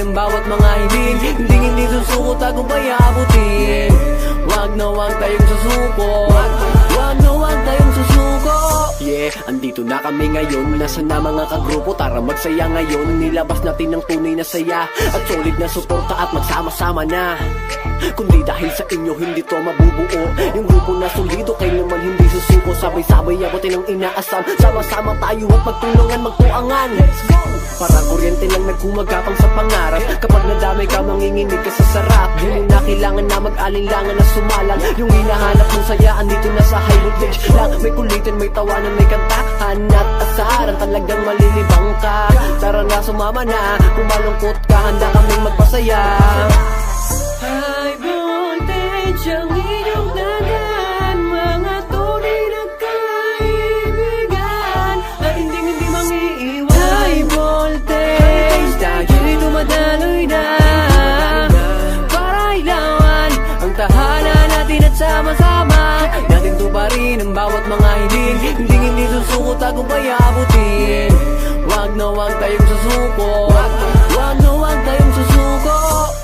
ng bawat mga hiling. Hindi susuko, tagumpay abutin. Wag na wag tayong susuko, wag na wag tayong susuko. Yeah, andito na kami ngayon. Nasa na mga kagrupo, tara magsaya ngayon. Nilabas natin ang tunay na saya at solid na suporta at magsama-sama na. Kundi dahil sa inyo hindi to mabubuo. Yung grupo na solido, kayo naman hindi susuko. Sabay-sabay abutin ang inaasam. Sama-sama tayo at magtulungan, magtuangan. Parang kuryente lang nagkumagapang sa pangarap. Kapag nadamay ka, manginginig ka sa sarap. Di mo na kailangan na mag-alinlangan na sumalang. Yung hinahanap mong saya, andito na sa high voltage lang. May kulitin, may tawanan, may kantahan at asaran. Talagang malilibang ka. Tara na, sumama na. Kung malungkot ka, handa kaming magpasaya. High voltage ang inyong danan, mga tunay na kaibigan at hindi mangiiwan. High voltage, tayo'y dumadaloy na para ilawan ang tahanan natin at sama-sama natin tuparin ang bawat mga hiling. Hindi susuko, tagumpay abutin. Wag na wag tayong susuko, wag na wag tayong susuko.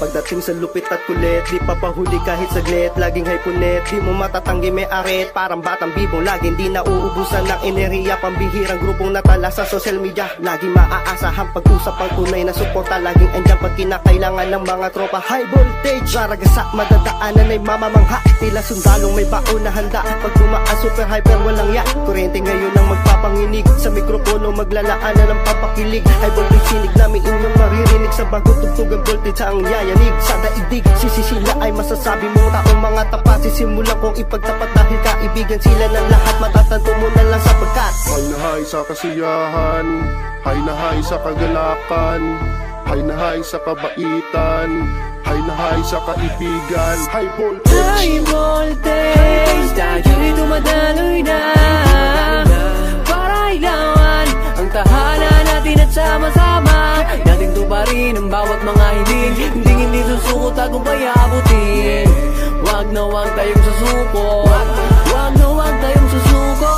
Pagdating sa lupit at kulit, di papahuli kahit saglit. Laging hyponet, di mo matatanggi may arit. Parang batang bibong, laging di nauubusan ng enerhiya. Pambihirang grupong natala sa social media. Laging maaasahan pag-usap ang tunay na suporta. Laging andyan pag kinakailangan ng mga tropa. High voltage, raragasa, madadaanan ay mamamangha. Tila sundalong may baon na handa. Pag tumaan super hyper, walang yak. Kuryente ngayon ang magpapanginig. Sa mikropono maglalaanan ng papakilig. High voltage, sinig namin inyong maririnig. Sa bagong tugtugan voltage ang yayanig. Sa daigdig, sila ay masasabi mo. Taong mga tapat, sisimulan kong ipagtapat. Dahil kaibigan sila ng lahat. Matatanto mo na lang sapagkat hay na hay sa kasiyahan, hay na hay sa kagalakan, hay na hay sa kabaitan, hay na hay sa kaibigan. High voltage, High voltage, tayo'y dumadaloy na para ilawan ang tahanan natin at sama-sama natin tuparin ang bawat mga hiling. Hindi susuko, tagumpay abutin. Wag na wag tayong susuko, wag na wag tayong susuko.